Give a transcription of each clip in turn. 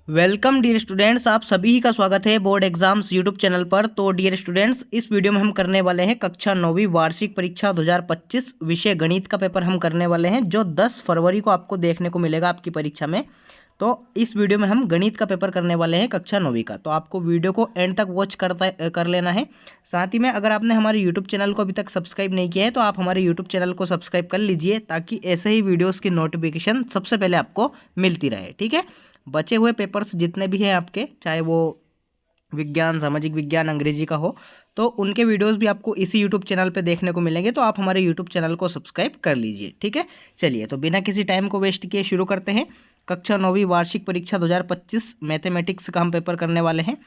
Welcome dear students, आप सभी का स्वागत है बोर्ड एग्जाम्स यूट्यूब चैनल पर। तो डियर स्टूडेंट्स, इस वीडियो में हम करने वाले हैं कक्षा 9वीं वार्षिक परीक्षा 2025 विषय गणित का पेपर हम करने वाले हैं, जो 10 फरवरी को आपको देखने को मिलेगा आपकी परीक्षा में। तो इस वीडियो में हम गणित का पेपर करने वाले हैं कक्षा 9वीं का। तो आपको वीडियो को एंड तक वॉच कर लेना है। साथ ही में अगर आपने हमारे यूट्यूब चैनल को अभी तक सब्सक्राइब नहीं किया है तो आप हमारे यूट्यूब चैनल को सब्सक्राइब कर लीजिए, ताकि ऐसे ही वीडियोज़ की नोटिफिकेशन सबसे पहले आपको मिलती रहे। ठीक है, बचे हुए पेपर्स जितने भी हैं आपके, चाहे वो विज्ञान, सामाजिक विज्ञान, अंग्रेजी का हो, तो उनके वीडियोस भी आपको इसी यूट्यूब चैनल पे देखने को मिलेंगे। तो आप हमारे यूट्यूब चैनल को सब्सक्राइब कर लीजिए। ठीक है, चलिए तो बिना किसी टाइम को वेस्ट किए शुरू करते हैं। कक्षा 9वीं वार्षिक परीक्षा 2025 मैथमेटिक्स का हम पेपर करने वाले हैं।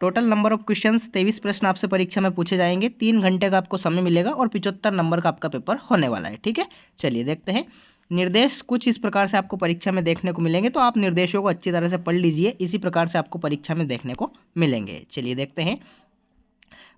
टोटल नंबर ऑफ क्वेश्चंस 23 प्रश्न आपसे परीक्षा में पूछे जाएंगे। 3 घंटे का आपको समय मिलेगा और 75 नंबर का आपका पेपर होने वाला है। ठीक है, चलिए देखते हैं। निर्देश कुछ इस प्रकार से आपको परीक्षा में देखने को मिलेंगे, तो आप निर्देशों को अच्छी तरह से पढ़ लीजिए। इसी प्रकार से आपको परीक्षा में देखने को मिलेंगे। चलिए देखते हैं।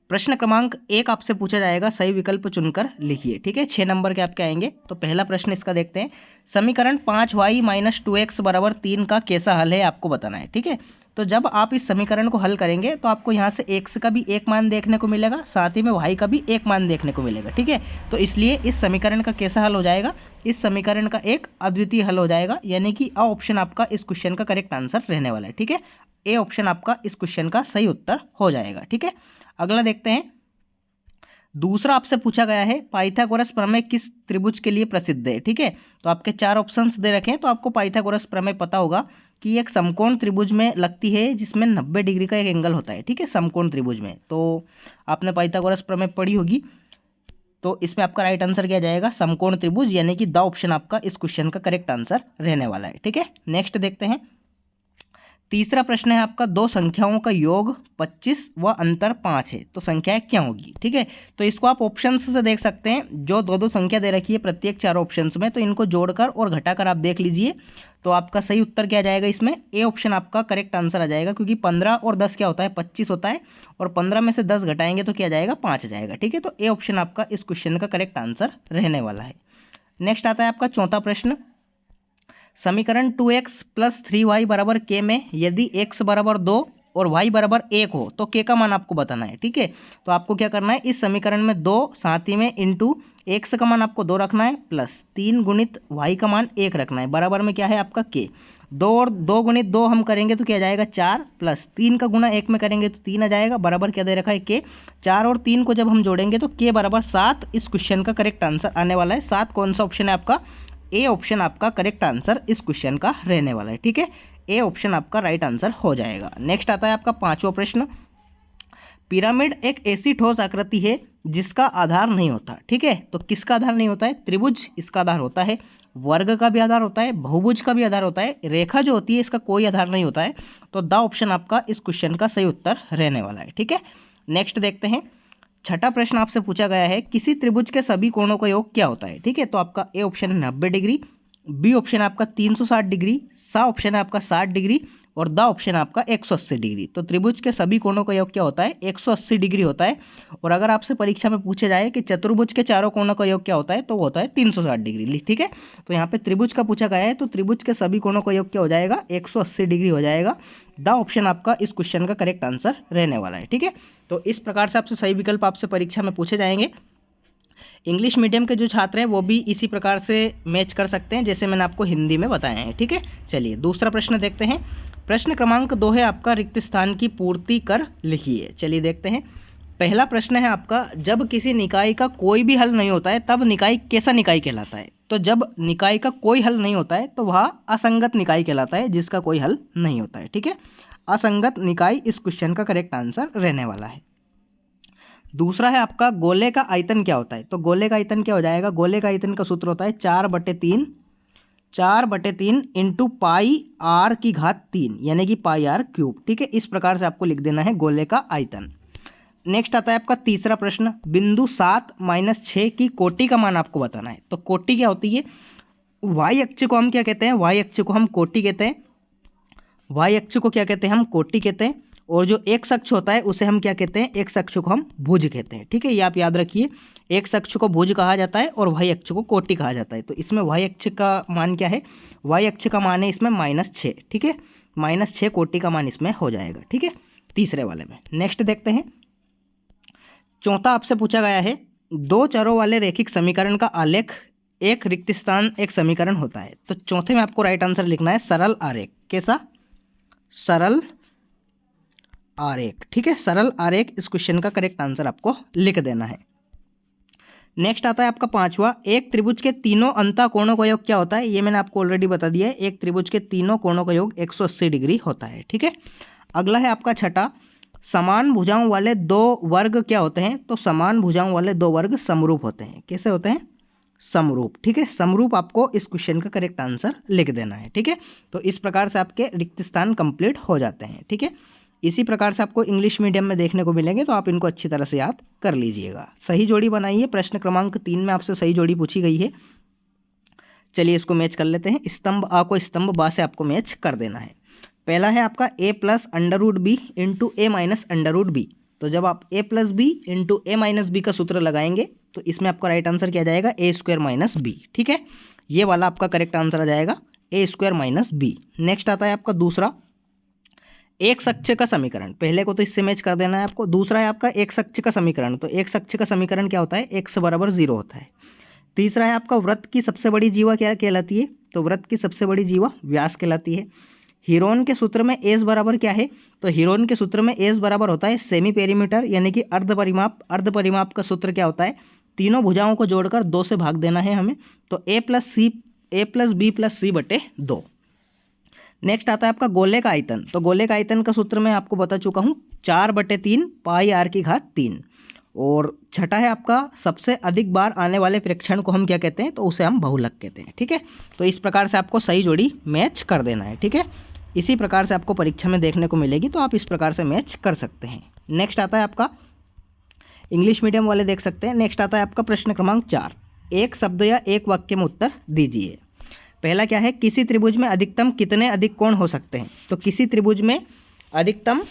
प्रश्न क्रमांक 1 आपसे पूछा जाएगा, सही विकल्प चुनकर लिखिए। ठीक है, 6 नंबर के आपके आएंगे। तो पहला प्रश्न इसका देखते हैं। समीकरण 5y - 2x = 3 का कैसा हल है, आपको बताना है। ठीक है, तो जब आप इस समीकरण को हल करेंगे तो आपको यहाँ से x का भी एक मान देखने को मिलेगा, साथ ही में y का भी एक मान देखने को मिलेगा। ठीक है, तो इसलिए इस समीकरण का कैसा हल हो जाएगा, इस समीकरण का एक अद्वितीय हल हो जाएगा, यानी कि अ ऑप्शन आपका इस क्वेश्चन का करेक्ट आंसर रहने वाला है। ठीक है, ए ऑप्शन आपका इस क्वेश्चन का सही उत्तर हो जाएगा। ठीक है, अगला देखते हैं। दूसरा आपसे पूछा गया है, पाइथागोरस प्रमेय किस त्रिभुज के लिए प्रसिद्ध है। ठीक है, तो आपके 4 ऑप्शंस दे रखे हैं। तो आपको पाइथागोरस प्रमेय पता होगा कि एक समकोण त्रिभुज में लगती है, जिसमें 90 डिग्री का एक एंगल होता है। ठीक है, समकोण त्रिभुज में तो आपने पाइथागोरस प्रमेय पढ़ी होगी। तो इसमें आपका राइट आंसर क्या जाएगा, समकोण त्रिभुज, यानी कि द ऑप्शन आपका इस क्वेश्चन का करेक्ट आंसर रहने वाला है। ठीक है, नेक्स्ट देखते हैं। तीसरा प्रश्न है आपका, दो संख्याओं का योग 25 व अंतर 5 है, तो संख्याएं क्या होगी। ठीक है, तो इसको आप ऑप्शंस से देख सकते हैं। जो दो दो संख्या दे रखी है प्रत्येक 4 ऑप्शंस में, तो इनको जोड़कर और घटाकर आप देख लीजिए। तो आपका सही उत्तर क्या जाएगा, इसमें ए ऑप्शन आपका करेक्ट आंसर आ जाएगा, क्योंकि 15 और 10 क्या होता है, 25 होता है, और 15 में से 10 घटाएंगे तो क्या जाएगा, 5 आ जाएगा। ठीक है, तो ए ऑप्शन आपका इस क्वेश्चन का करेक्ट आंसर रहने वाला है। नेक्स्ट आता है आपका चौथा प्रश्न। समीकरण 2x + 3y = k में यदि x = 2 और y = 1 हो तो k का मान आपको बताना है। ठीक है, तो आपको क्या करना है, इस समीकरण में 2, साथ ही में इंटू x का मान आपको 2 रखना है, प्लस 3 गुणित y का मान 1 रखना है, बराबर में क्या है आपका k। 2 और 2 गुणित 2 हम करेंगे तो क्या जाएगा 4, प्लस 3 का गुणा 1 में करेंगे तो 3 आ जाएगा, बराबर क्या दे रखा है k। 4 और 3 को जब हम जोड़ेंगे तो k = 7 इस क्वेश्चन का करेक्ट आंसर आने वाला है। 7 कौन सा ऑप्शन है आपका, ए ऑप्शन आपका करेक्ट आंसर इस क्वेश्चन का रहने वाला है। ठीक है, ए ऑप्शन आपका राइट आंसर हो जाएगा। नेक्स्ट आता है आपका पांचवा प्रश्न। पिरामिड एक ऐसी ठोस आकृति है जिसका आधार नहीं होता। ठीक है, तो किसका आधार नहीं होता है, त्रिभुज इसका आधार होता है, वर्ग का भी आधार होता है, बहुभुज का भी आधार होता है, रेखा जो होती है इसका कोई आधार नहीं होता है। तो द ऑप्शन आपका इस क्वेश्चन का सही उत्तर रहने वाला है। ठीक है, नेक्स्ट देखते हैं। छठा प्रश्न आपसे पूछा गया है, किसी त्रिभुज के सभी कोणों का योग क्या होता है। ठीक है, तो आपका ए ऑप्शन है 90 डिग्री, बी ऑप्शन है आपका 360 डिग्री, सा ऑप्शन है आपका 60 डिग्री, और द ऑप्शन है आपका 180 डिग्री। तो त्रिभुज के सभी कोणों का योग क्या होता है, 180 डिग्री होता है। और अगर आपसे परीक्षा में पूछे जाए कि चतुर्भुज के चारों कोणों का योग क्या होता है, तो वो होता है 360 डिग्री। ठीक है, तो यहाँ पे त्रिभुज का पूछा गया है, तो त्रिभुज के सभी कोणों का योग क्या हो जाएगा, 180 डिग्री हो जाएगा। द ऑप्शन आपका इस क्वेश्चन का करेक्ट आंसर रहने वाला है। ठीक है, तो इस प्रकार से आपसे सही विकल्प आपसे परीक्षा में पूछे जाएंगे। इंग्लिश मीडियम के जो छात्र हैं वो भी इसी प्रकार से मैच कर सकते हैं, जैसे मैंने आपको हिंदी में बताया है। ठीक है, चलिए दूसरा प्रश्न देखते हैं। प्रश्न क्रमांक 2 है आपका, रिक्त स्थान की पूर्ति कर लिखिए। चलिए देखते हैं। पहला प्रश्न है आपका, जब किसी निकाय का कोई भी हल नहीं होता है तब निकाय कैसा निकाय कहलाता है। तो जब निकाय का कोई हल नहीं होता है तो वह असंगत निकाय कहलाता है, जिसका कोई हल नहीं होता है। ठीक है, असंगत निकाय इस क्वेश्चन का करेक्ट आंसर रहने वाला है। दूसरा है आपका, गोले का आयतन क्या होता है। तो गोले का आयतन क्या हो जाएगा, गोले का आयतन का सूत्र होता है 4/3 इंटू πr⁴, यानी कि πr³। ठीक है, इस प्रकार से आपको लिख देना है गोले का आयतन। नेक्स्ट आता है आपका तीसरा प्रश्न, बिंदु 7 - 6 की कोटि का मान आपको बताना है। तो कोटि क्या होती है, वाई अक्ष को हम क्या कहते हैं, वाई अक्ष को हम कोटि कहते हैं, वाई अक्ष को क्या कहते हैं हम कोटि कहते हैं, और जो एक्स अक्ष होता है उसे हम क्या कहते हैं, एक्स अक्ष को हम भुज कहते हैं। ठीक है, ये आप याद रखिए, एक्स अक्ष को भुज कहा जाता है और वाई अक्ष को कोटि कहा जाता है। तो इसमें वाई अक्ष का मान क्या है, वाई अक्ष का मान है इसमें -6। ठीक है, -6 कोटि का मान इसमें हो जाएगा। ठीक है, तीसरे वाले में। नेक्स्ट देखते हैं, चौथा आपसे पूछा गया है, दो चरों वाले रैखिक समीकरण का आलेख एक रिक्त स्थान एक समीकरण होता है। तो चौथे में आपको राइट आंसर लिखना है सरल आरेख। कैसा, सरल आरेख। ठीक है, सरल आरेख इस क्वेश्चन का करेक्ट आंसर आपको लिख देना है। नेक्स्ट आता है आपका पांचवा, एक त्रिभुज के तीनों अंतः कोणों का योग क्या होता है। ये मैंने आपको ऑलरेडी बता दिया है, एक त्रिभुज के तीनों कोणों का योग 180 डिग्री होता है। ठीक है, अगला है आपका छठा, समान भुजाओं वाले दो वर्ग क्या होते हैं। तो समान भुजाओं वाले दो वर्ग समरूप होते हैं। कैसे होते हैं, समरूप। ठीक है, समरूप आपको इस क्वेश्चन का करेक्ट आंसर लिख देना है। ठीक है, तो इस प्रकार से आपके रिक्त स्थान कंप्लीट हो जाते हैं। ठीक है, इसी प्रकार से आपको इंग्लिश मीडियम में देखने को मिलेंगे, तो आप इनको अच्छी तरह से याद कर लीजिएगा। सही जोड़ी बनाइए, प्रश्न क्रमांक 3 में आपसे सही जोड़ी पूछी गई है। चलिए इसको मैच कर लेते हैं। स्तंभ आ को स्तंभ बा से आपको मैच कर देना है। पहला है आपका a plus √b into A minus √b। तो जब आप a plus B into A minus B का सूत्र लगाएंगे तो इसमें आपका राइट आंसर क्या जाएगा, a² माइनस बी। ठीक है, ये वाला आपका करेक्ट आंसर आ जाएगा a² माइनस बी। नेक्स्ट आता है आपका दूसरा, एक अक्ष का समीकरण। पहले को तो इससे मैच कर देना है आपको। दूसरा है आपका एक अक्ष का समीकरण। तो एक अक्ष का समीकरण क्या होता है, x बराबर 0 होता है। तीसरा है आपका वृत्त की सबसे बड़ी जीवा क्या कहलाती है। तो वृत्त की सबसे बड़ी जीवा व्यास कहलाती है। हीरोन के सूत्र में एस बराबर क्या है। तो हीरोन के सूत्र में एस बराबर होता है सेमी पेरीमीटर यानी कि अर्ध परिमाप। अर्ध परिमाप का सूत्र क्या होता है, तीनों भुजाओं को जोड़कर 2 से भाग देना है हमें। तो a प्लस बी प्लस सी बटे 2। नेक्स्ट आता है आपका गोले का आयतन। तो गोले का आयतन का सूत्र मैं आपको बता चुका हूँ, 4/3 पाई r की घात 3। और छठा है आपका सबसे अधिक बार आने वाले प्रेक्षण को हम क्या कहते हैं, तो उसे हम बहुलक कहते हैं। ठीक है, तो इस प्रकार से आपको सही जोड़ी मैच कर देना है। ठीक है, इसी प्रकार से आपको परीक्षा में देखने को मिलेगी, तो आप इस प्रकार से मैच कर सकते हैं। नेक्स्ट आता है आपका इंग्लिश मीडियम वाले देख सकते हैं। नेक्स्ट आता है आपका प्रश्न क्रमांक 4, एक शब्द या एक वाक्य में उत्तर दीजिए। पहला क्या है, किसी त्रिभुज में अधिकतम कितने अधिक कोण हो सकते हैं। तो किसी त्रिभुज में अधिकतम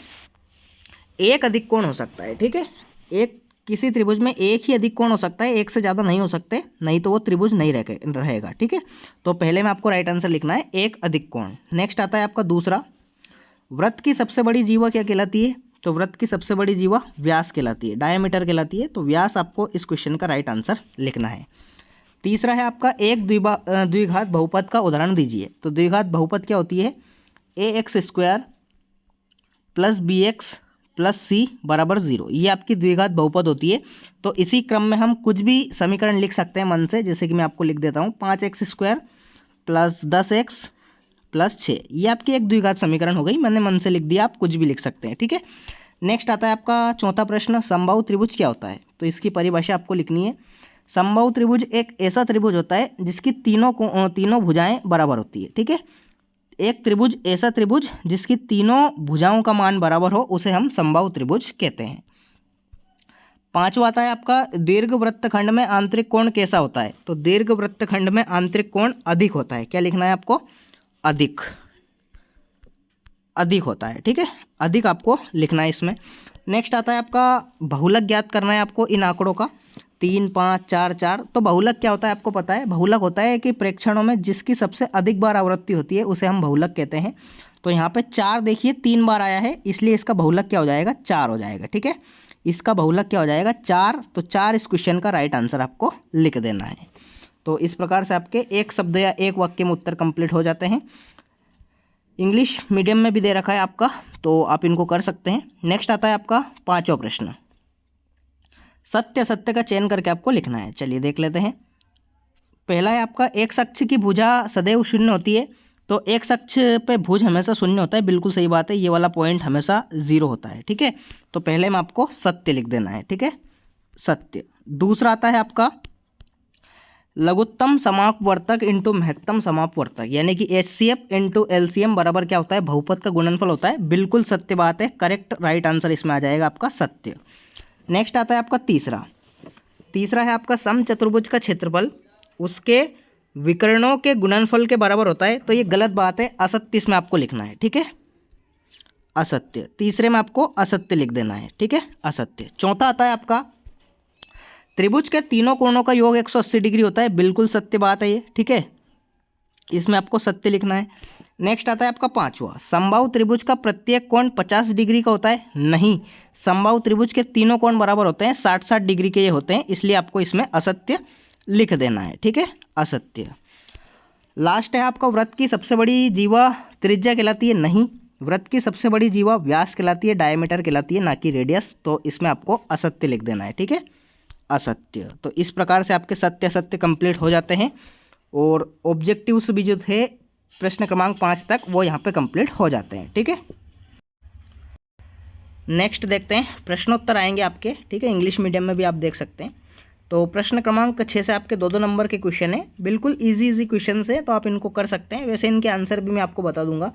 एक अधिक कोण हो सकता है। ठीक है, किसी त्रिभुज में एक ही अधिक कोण हो सकता है, एक से ज़्यादा नहीं हो सकते, नहीं तो वो त्रिभुज नहीं रहेगा। ठीक है, तो पहले में आपको राइट आंसर लिखना है एक अधिक कोण। नेक्स्ट आता है आपका दूसरा, वृत्त की सबसे बड़ी जीवा क्या कहलाती है। तो वृत्त की सबसे बड़ी जीवा व्यास कहलाती है, डायमीटर कहलाती है। तो व्यास आपको इस क्वेश्चन का राइट आंसर लिखना है। तीसरा है आपका एक द्विघात बहुपद का उदाहरण दीजिए। तो द्विघात बहुपद क्या होती है, ax² प्लस bx प्लस सी बराबर 0। ये आपकी द्विघात बहुपद होती है। तो इसी क्रम में हम कुछ भी समीकरण लिख सकते हैं मन से, जैसे कि मैं आपको लिख देता हूँ 5x² प्लस 10x प्लस 6। ये आपकी एक द्विघात समीकरण हो गई, मैंने मन से लिख दिया, आप कुछ भी लिख सकते हैं। ठीक है, नेक्स्ट आता है आपका चौथा प्रश्न, समबाहु त्रिभुज क्या होता है। तो इसकी परिभाषा आपको लिखनी है। समबाहु त्रिभुज एक ऐसा त्रिभुज होता है जिसकी तीनों भुजाएं बराबर होती है। ठीक है, एक त्रिभुज ऐसा त्रिभुज जिसकी तीनों भुजाओं का मान बराबर हो उसे हम समबाहु त्रिभुज कहते हैं। पांचवा आता है आपका दीर्घ वृत्तखंड में आंतरिक कोण कैसा होता है। तो दीर्घ वृत्तखंड में आंतरिक कोण अधिक होता है। क्या लिखना है आपको, अधिक होता है। ठीक है, अधिक आपको लिखना है इसमें। नेक्स्ट आता है आपका बहुलक ज्ञात करना है आपको इन आंकड़ों का, 3, 5, 4, 4। तो बहुलक क्या होता है आपको पता है, बहुलक होता है कि प्रेक्षणों में जिसकी सबसे अधिक बार आवृत्ति होती है उसे हम बहुलक कहते हैं। तो यहाँ पे 4 देखिए 3 बार आया है, इसलिए इसका बहुलक क्या हो जाएगा, 4 हो जाएगा। ठीक है, इसका बहुलक क्या हो जाएगा, 4। तो 4 इस क्वेश्चन का राइट आंसर आपको लिख देना है। तो इस प्रकार से आपके एक शब्द या एक वाक्य में उत्तर कंप्लीट हो जाते हैं। इंग्लिश मीडियम में भी दे रखा है आपका, तो आप इनको कर सकते हैं। नेक्स्ट आता है आपका पांचवा प्रश्न, सत्य का चयन करके आपको लिखना है। चलिए देख लेते हैं। पहला है आपका एक अक्ष की भुजा सदैव शून्य होती है। तो एक अक्ष पे भुज हमेशा शून्य होता है, बिल्कुल सही बात है, ये वाला पॉइंट हमेशा 0 होता है। ठीक है, तो पहले में आपको सत्य लिख देना है। ठीक है, सत्य। दूसरा आता है आपका लघुत्तम समापवर्तक इंटू महत्तम समापवर्तक, यानी कि HCF इंटू LCM बराबर क्या होता है, बहुपद का गुणनफल होता है। बिल्कुल सत्य बात है, करेक्ट राइट आंसर इसमें आ जाएगा आपका सत्य। नेक्स्ट आता है आपका तीसरा है आपका समचतुर्भुज का क्षेत्रफल उसके विकर्णों के गुणनफल के बराबर होता है। तो ये गलत बात है, असत्य इसमें आपको लिखना है। ठीक है, असत्य। तीसरे में आपको असत्य लिख देना है, ठीक है, असत्य। चौथा आता है आपका त्रिभुज के तीनों कोणों का योग 180 डिग्री होता है, बिल्कुल सत्य बात है ये, ठीक है, इसमें आपको सत्य लिखना है। नेक्स्ट आता है आपका पांचवा, समबाहु त्रिभुज का प्रत्येक कोण 50 डिग्री का होता है, नहीं, समबाहु त्रिभुज के तीनों कोण बराबर होते हैं, 60-60 डिग्री के ये होते हैं, इसलिए आपको इसमें असत्य लिख देना है, ठीक है, असत्य। लास्ट है आपका वृत्त की सबसे बड़ी जीवा त्रिज्या कहलाती है, नहीं, वृत्त की सबसे बड़ी जीवा व्यास कहलाती है, डायमीटर कहलाती है, ना कि रेडियस, तो इसमें आपको असत्य लिख देना है, ठीक है, असत्य। तो इस प्रकार से आपके सत्य असत्य कंप्लीट हो जाते हैं और ऑब्जेक्टिव्स भी जो थे प्रश्न क्रमांक 5 तक वो यहाँ पे कंप्लीट हो जाते हैं, ठीक है। नेक्स्ट देखते हैं, प्रश्नोत्तर आएंगे आपके, ठीक है, इंग्लिश मीडियम में भी आप देख सकते हैं। तो प्रश्न क्रमांक 6 से आपके 2-2 नंबर के क्वेश्चन है, बिल्कुल इजी क्वेश्चन है, तो आप इनको कर सकते हैं। वैसे इनके आंसर भी मैं आपको बता दूंगा।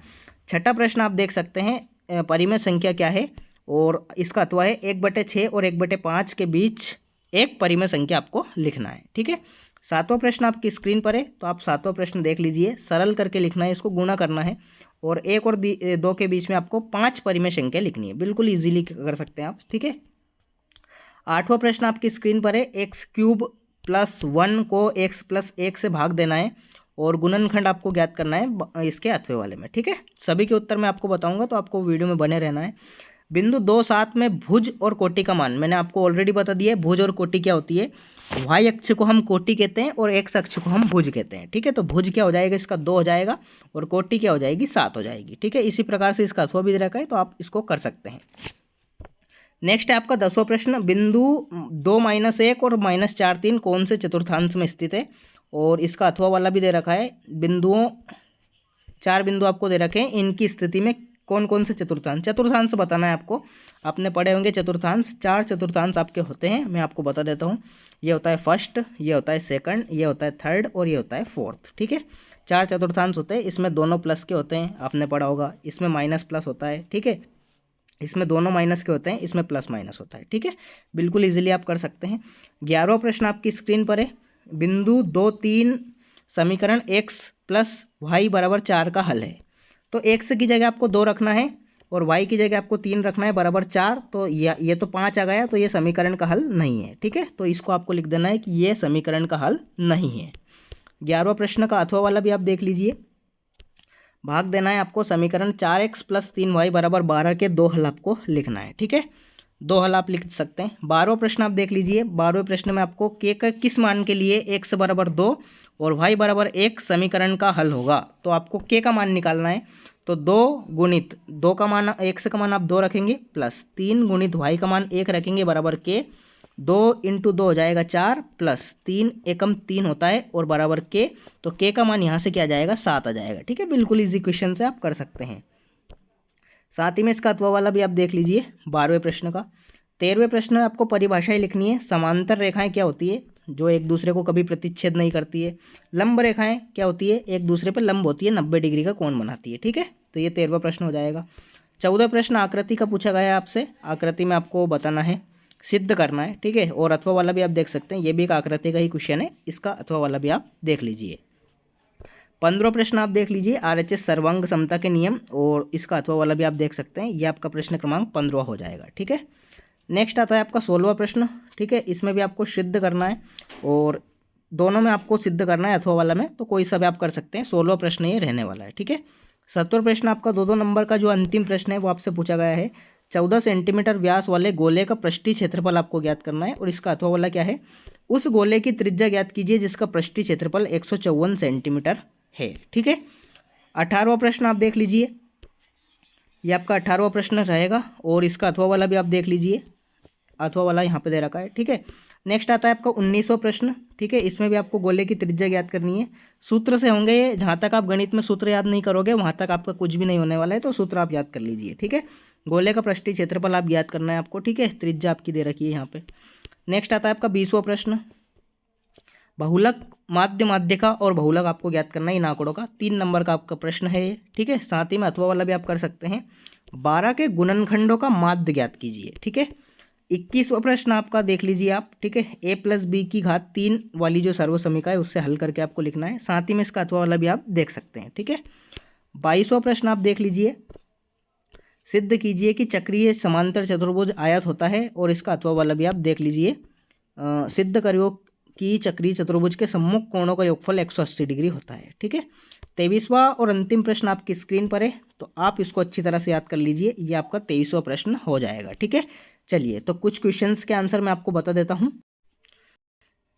छठा प्रश्न आप देख सकते हैं, परिमेय संख्या क्या है, और इसका अथवा है 1/6 और 1/5 के बीच एक परिमेय संख्या आपको लिखना है, ठीक है। सातवां प्रश्न आपकी स्क्रीन पर है, तो आप सातवां प्रश्न देख लीजिए, सरल करके लिखना है, इसको गुणा करना है, और 1 और 2 के बीच में आपको 5 परिमेय संख्या लिखनी है, बिल्कुल इजीली कर सकते हैं आप, ठीक है। आठवां प्रश्न आपकी स्क्रीन पर है, x³ + 1 को x + 1 से भाग देना है और गुणनखंड आपको ज्ञात करना है इसके अथवे वाले में, ठीक है। सभी के उत्तर मैं आपको बताऊंगा, तो आपको वीडियो में बने रहना है। बिंदु 2-7 में भुज और कोटि का मान मैंने आपको ऑलरेडी बता दिया है, भुज और कोटि क्या होती है। वाई अक्ष को हम कोटि कहते हैं और एक्स अक्ष को हम भुज कहते हैं, ठीक है। तो भुज क्या हो जाएगा, इसका 2 हो जाएगा, और कोटि क्या हो जाएगी, 7 हो जाएगी, ठीक है। इसी प्रकार से इसका अथवा भी दे रखा है, तो आप इसको कर सकते हैं। नेक्स्ट है आपका 10वां प्रश्न, बिंदु 2-1 और -4-3 कौन से चतुर्थांश में स्थित है, और इसका अथवा वाला भी दे रखा है। बिंदुओं 4 बिंदु आपको दे रखे हैं, इनकी स्थिति में कौन कौन से चतुर्थांश बताना है आपको। आपने पढ़े होंगे चतुर्थांश, 4 चतुर्थांश आपके होते हैं, मैं आपको बता देता हूँ। ये होता है फर्स्ट, ये होता है सेकंड, ये होता है थर्ड, और ये होता है फोर्थ, ठीक है। 4 चतुर्थांश होते हैं, इसमें दोनों प्लस के होते हैं, आपने पढ़ा होगा। इसमें माइनस प्लस होता है, ठीक है, इसमें दोनों माइनस के होते हैं, इसमें प्लस माइनस होता है, ठीक है। बिल्कुल इजीली आप कर सकते हैं। 11वां प्रश्न आपकी स्क्रीन पर है, बिंदु 2-3 समीकरण x + y = 4 का हल है। तो x की जगह आपको 2 रखना है और y की जगह आपको 3 रखना है, बराबर 4। तो ये तो 5 आ गया, तो ये समीकरण का हल नहीं है, ठीक है। तो इसको आपको लिख देना है कि ये समीकरण का हल नहीं है। 11वां प्रश्न का अथवा वाला भी आप देख लीजिए, भाग देना है आपको, समीकरण 4x + 3y = 12 के 2 हल आपको लिखना है, ठीक है। 2 हल आप लिख सकते हैं। 12वां प्रश्न आप देख लीजिए, 12वें प्रश्न में आपको k का किस मान के लिए x = 2 और y = 1 समीकरण का हल होगा, तो आपको k का मान निकालना है। तो 2 गुणित 2 का मान, x का मान आप 2 रखेंगे, प्लस 3 गुणित y का मान 1 रखेंगे, बराबर k। 2 × 2 हो जाएगा 4, प्लस 3 एकम 3 होता है, और बराबर k। तो k का मान यहाँ से क्या आ जाएगा, 7 आ जाएगा, ठीक है। बिल्कुल इजी क्वेश्चन से आप कर सकते हैं। साथ ही में इसका अथवा वाला भी आप देख लीजिए 12वें प्रश्न का। 13वें प्रश्न में आपको परिभाषाएं लिखनी है। समांतर रेखाएं क्या होती है, जो एक दूसरे को कभी प्रतिच्छेद नहीं करती है। लंब रेखाएं क्या होती है, एक दूसरे पर लंब होती है, 90 डिग्री का कोण बनाती है, ठीक है। तो ये 13वां प्रश्न हो जाएगा। 14वां प्रश्न आकृति का पूछा गया है आपसे। आकृति में आपको बताना है, सिद्ध करना है, ठीक है। और अथवा वाला भी आप देख सकते हैं, ये भी एक आकृति का ही क्वेश्चन है, इसका अथवा वाला भी आप देख लीजिए। 15वां प्रश्न आप देख लीजिए, RHS सर्वांग समता के नियम, और इसका अथवा वाला भी आप देख सकते हैं। ये आपका प्रश्न क्रमांक 15वां हो जाएगा, ठीक है। नेक्स्ट आता है आपका 16वां प्रश्न, ठीक है। इसमें भी आपको सिद्ध करना है, और दोनों में आपको सिद्ध करना है, अथवा वाला में, तो कोई सा भी आप कर सकते हैं। 16वां प्रश्न ये रहने वाला है, ठीक है। 17वां प्रश्न आपका 2-2 नंबर का जो अंतिम प्रश्न है वो आपसे पूछा गया है। 14 सेंटीमीटर व्यास वाले गोले का पृष्ठीय क्षेत्रफल आपको ज्ञात करना है, और इसका अथवा वाला क्या है, उस गोले की त्रिज्या ज्ञात कीजिए जिसका पृष्ठीय क्षेत्रफल 154 सेंटीमीटर है, ठीक है। 18वां प्रश्न आप देख लीजिए, ये आपका 18वां प्रश्न रहेगा, और इसका अथवा वाला भी आप देख लीजिए, अथवा वाला यहाँ पे दे रखा है, ठीक है। नेक्स्ट आता है आपका 19वां प्रश्न, ठीक है। इसमें भी आपको गोले की त्रिज्या ज्ञात करनी है। सूत्र से होंगे ये, जहाँ तक आप गणित में सूत्र याद नहीं करोगे वहाँ तक आपका कुछ भी नहीं होने वाला है, तो सूत्र आप याद कर लीजिए, ठीक है। गोले का पृष्ठीय क्षेत्रफल आप ज्ञात करना है आपको, ठीक है। त्रिज्या आपकी दे रखी है यहाँ पे। नेक्स्ट आता है आपका 20वां प्रश्न, बहुलक माध्य माध्यिका और बहुलक आपको ज्ञात करना है इन आंकड़ों का। 3 नंबर का आपका प्रश्न है ये, ठीक है। साथ ही में अथवा वाला भी आप कर सकते हैं। 12 के गुणनखंडों का माध्य ज्ञात कीजिए, ठीक है। 21वां प्रश्न आपका देख लीजिए आप, ठीक है। a + b की घात 3 वाली जो सर्व समीकरण है उससे हल करके आपको लिखना है। साथ ही में इसका अथवा वाला भी आप देख सकते हैं, ठीक है। 22वां प्रश्न आप देख लीजिए, सिद्ध कीजिए कि चक्रीय समांतर चतुर्भुज आयत होता है, और इसका अथवा वाला भी आप देख लीजिए। सिद्ध करियो कि चक्रीय चतुर्भुज के सम्मुख कोणों का योगफल 180 डिग्री होता है। ठीक है, 23वां और अंतिम प्रश्न आपकी स्क्रीन पर है, तो आप इसको अच्छी तरह से याद कर लीजिए। ये आपका 23वां प्रश्न हो जाएगा। ठीक है, चलिए तो कुछ क्वेश्चंस के आंसर मैं आपको बता देता हूँ।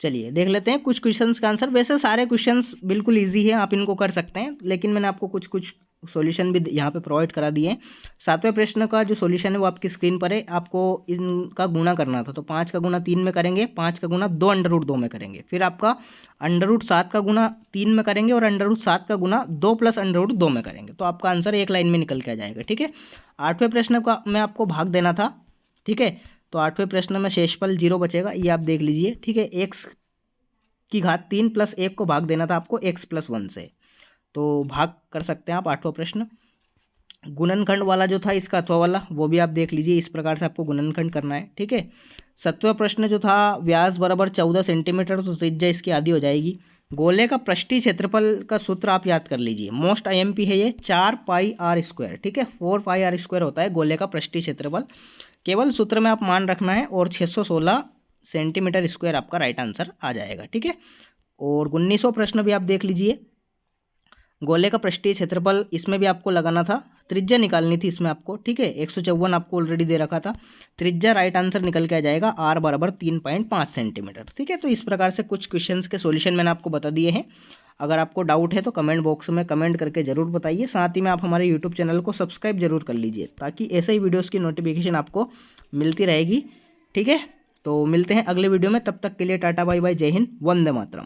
चलिए देख लेते हैं कुछ क्वेश्चंस का आंसर। वैसे सारे क्वेश्चंस बिल्कुल इजी है, आप इनको कर सकते हैं, लेकिन मैंने आपको कुछ कुछ सॉल्यूशन भी यहाँ पे प्रोवाइड करा दिए हैं। 7वें प्रश्न का जो सॉल्यूशन है वो आपकी स्क्रीन पर है। आपको इनका गुणा करना था, तो 5 का गुणा 3 में करेंगे, 5 का गुणा 2 अंडर रूट 2 में करेंगे, फिर आपका अंडर रूट 7 का गुणा 3 में करेंगे, और अंडर रूट 7 का गुणा 2 प्लस अंडर रूट 2 में करेंगे, तो आपका आंसर एक लाइन में निकल के आ जाएगा। ठीक है, 8वें प्रश्न का मैं आपको भाग देना था। ठीक है, तो 8वें प्रश्न में शेषफल 0 बचेगा, ये आप देख लीजिए। ठीक है, एक्स की घात 3 प्लस 1 को भाग देना था आपको x प्लस 1 से, तो भाग कर सकते हैं आप। 8वां प्रश्न गुणनखंड वाला जो था इसका अथवा वाला, वो भी आप देख लीजिए। इस प्रकार से आपको गुणनखंड करना है। ठीक है, 7वां प्रश्न जो था व्यास बराबर 14 सेंटीमीटर, तो त्रिज्या इसकी आधी हो जाएगी। गोले का पृष्ठीय क्षेत्रफल का सूत्र आप याद कर लीजिए, मोस्ट IMP है ये, 4 पाई आर स्क्वायर। ठीक है, 4 पाई आर स्क्वायर होता है गोले का पृष्ठीय क्षेत्रफल। केवल सूत्र में आप मान रखना है, और 616 सेंटीमीटर स्क्वायर आपका राइट आंसर आ जाएगा। ठीक है, और 19वां प्रश्न भी आप देख लीजिए। गोले का पृष्ठीय क्षेत्रफल, इसमें भी आपको लगाना था, त्रिज्या निकालनी थी इसमें आपको। ठीक है, 154 आपको ऑलरेडी दे रखा था, त्रिज्या राइट आंसर निकल के आ जाएगा आर बराबर 3.5 सेंटीमीटर। ठीक है, तो इस प्रकार से कुछ क्वेश्चंस के सॉल्यूशन मैंने आपको बता दिए हैं। अगर आपको डाउट है तो कमेंट बॉक्स में कमेंट करके ज़रूर बताइए। साथ ही में आप हमारे यूट्यूब चैनल को सब्सक्राइब जरूर कर लीजिए, ताकि ऐसे ही वीडियोज़ की नोटिफिकेशन आपको मिलती रहेगी। ठीक है, तो मिलते हैं अगले वीडियो में, तब तक के लिए टाटा बाय बाय, जय हिंद, वंदे मातरम।